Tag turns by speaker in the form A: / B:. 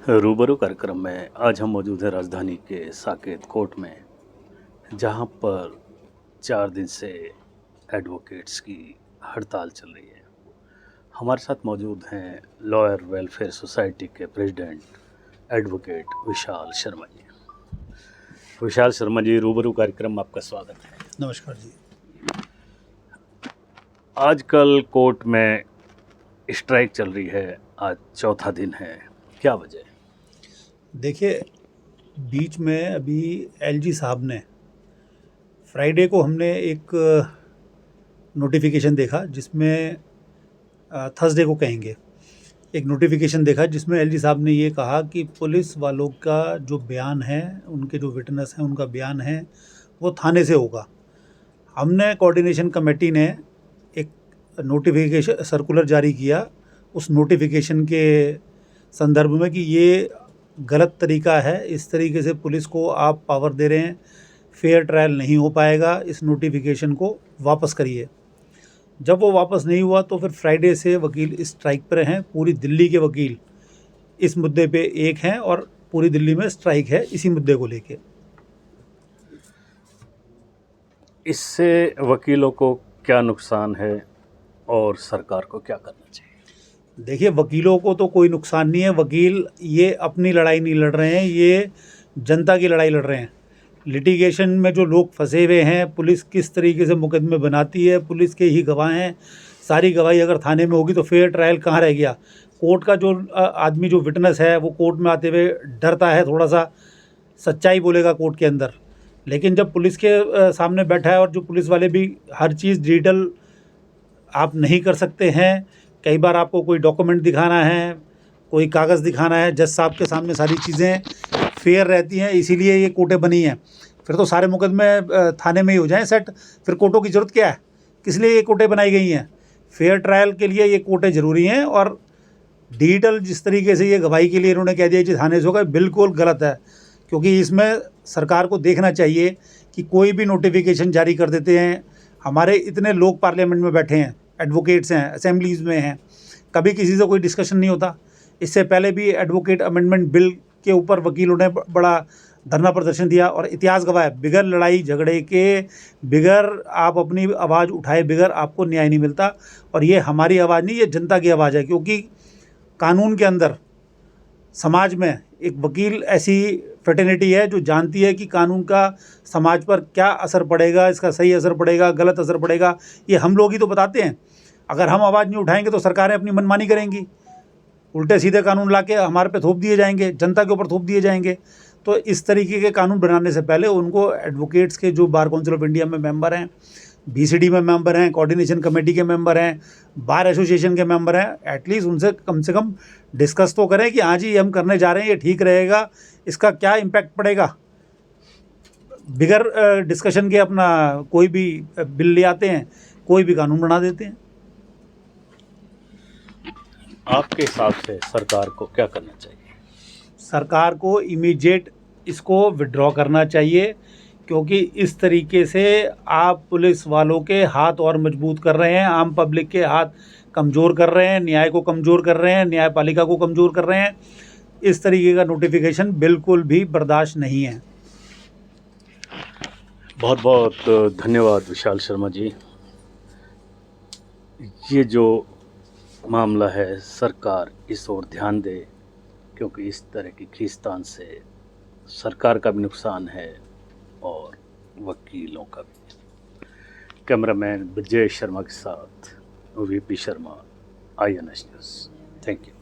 A: रूबरू कार्यक्रम में आज हम मौजूद हैं राजधानी के साकेत कोर्ट में, जहां पर 4 दिन से एडवोकेट्स की हड़ताल चल रही है। हमारे साथ मौजूद हैं लॉयर वेलफेयर सोसाइटी के प्रेसिडेंट एडवोकेट विशाल शर्मा जी। विशाल शर्मा जी, रूबरू कार्यक्रम में आपका स्वागत है।
B: नमस्कार जी।
A: आजकल कोर्ट में स्ट्राइक चल रही है, आज चौथा दिन है, क्या वजह?
B: देखिए, बीच में अभी एलजी साहब ने फ्राइडे को हमने एक नोटिफिकेशन देखा जिसमें थर्सडे को कहेंगे एक नोटिफिकेशन देखा जिसमें एलजी साहब ने ये कहा कि पुलिस वालों का जो बयान है, उनके जो विटनेस हैं, उनका बयान है वो थाने से होगा। हमने कोऑर्डिनेशन कमेटी ने एक नोटिफिकेशन सर्कुलर जारी किया उस नोटिफिकेशन के संदर्भ में कि ये गलत तरीका है, इस तरीके से पुलिस को आप पावर दे रहे हैं, फेयर ट्रायल नहीं हो पाएगा, इस नोटिफिकेशन को वापस करिए। जब वो वापस नहीं हुआ तो फिर फ्राइडे से वकील स्ट्राइक पर हैं। पूरी दिल्ली के वकील इस मुद्दे पे एक हैं और पूरी दिल्ली में स्ट्राइक है इसी मुद्दे को लेके।
A: इससे वकीलों को क्या नुकसान है और सरकार को क्या करना चाहिए?
B: देखिए, वकीलों को तो कोई नुकसान नहीं है। वकील ये अपनी लड़ाई नहीं लड़ रहे हैं, ये जनता की लड़ाई लड़ रहे हैं। लिटिगेशन में जो लोग फंसे हुए हैं, पुलिस किस तरीके से मुकदमे बनाती है, पुलिस के ही गवाह हैं, सारी गवाही अगर थाने में होगी तो फेयर ट्रायल कहाँ रह गया। कोर्ट का जो आदमी जो विटनेस है वो कोर्ट में आते हुए डरता है, थोड़ा सा सच्चाई बोलेगा कोर्ट के अंदर। लेकिन जब पुलिस के सामने बैठा है और जो पुलिस वाले भी हर चीज़ डिजिटल आप नहीं कर सकते हैं, कई बार आपको कोई डॉक्यूमेंट दिखाना है, कोई कागज़ दिखाना है, जज साहब के सामने सारी चीज़ें फेयर रहती हैं, इसीलिए ये कोर्टें बनी हैं। फिर तो सारे मुकदमे थाने में ही हो जाएं सेट, फिर कोर्टों की ज़रूरत क्या है? किस लिए ये कोर्टें बनाई गई हैं? फेयर ट्रायल के लिए ये कोर्टें ज़रूरी हैं। और डिजिटल जिस तरीके से ये गवाही के लिए इन्होंने कह दिया कि थाने से होगा, बिल्कुल गलत है। क्योंकि इसमें सरकार को देखना चाहिए कि कोई भी नोटिफिकेशन जारी कर देते हैं। हमारे इतने लोग पार्लियामेंट में बैठे हैं, एडवोकेट्स हैं, असेंबलीज़ में हैं, कभी किसी से कोई डिस्कशन नहीं होता। इससे पहले भी एडवोकेट अमेंडमेंट बिल के ऊपर वकीलों ने बड़ा धरना प्रदर्शन दिया और इतिहास गवाह है, बिगर लड़ाई झगड़े के, बिगर आप अपनी आवाज़ उठाए बिगर आपको न्याय नहीं मिलता। और ये हमारी आवाज़ नहीं, ये जनता की आवाज़ है। क्योंकि कानून के अंदर समाज में एक वकील ऐसी फ्रेटर्निटी है जो जानती है कि कानून का समाज पर क्या असर पड़ेगा, इसका सही असर पड़ेगा, गलत असर पड़ेगा, ये हम लोग ही तो बताते हैं। अगर हम आवाज़ नहीं उठाएंगे तो सरकारें अपनी मनमानी करेंगी, उल्टे सीधे कानून लाके हमारे पे थोप दिए जाएंगे, जनता के ऊपर थोप दिए जाएंगे। तो इस तरीके के कानून बनाने से पहले उनको एडवोकेट्स के जो बार काउंसिल ऑफ इंडिया में मेंबर हैं, बीसीडी में मेंबर हैं, कोऑर्डिनेशन कमेटी के मेंबर हैं, बार एसोसिएशन के मेंबर हैं, एटलीस्ट उनसे कम से कम डिस्कस तो करें कि हाँ जी हम करने जा रहे हैं, ये ठीक रहेगा, इसका क्या इम्पैक्ट पड़ेगा। बिगर डिस्कशन के अपना कोई भी बिल ले आते हैं, कोई भी कानून बना देते हैं।
A: आपके हिसाब से सरकार को क्या करना चाहिए?
B: सरकार को इमीडिएट इसको विड्रॉ करना चाहिए। क्योंकि इस तरीके से आप पुलिस वालों के हाथ और मजबूत कर रहे हैं, आम पब्लिक के हाथ कमज़ोर कर रहे हैं, न्याय को कमज़ोर कर रहे हैं, न्यायपालिका को कमज़ोर कर रहे हैं। इस तरीके का नोटिफिकेशन बिल्कुल भी बर्दाश्त नहीं है।
A: बहुत बहुत धन्यवाद विशाल शर्मा जी। ये जो मामला है, सरकार इस ओर ध्यान दे, क्योंकि इस तरह की खींचतान से सरकार का भी नुकसान है और वकीलों का भी। कैमरामैन विजय शर्मा के साथ VP Sharma, INS news. Thank you.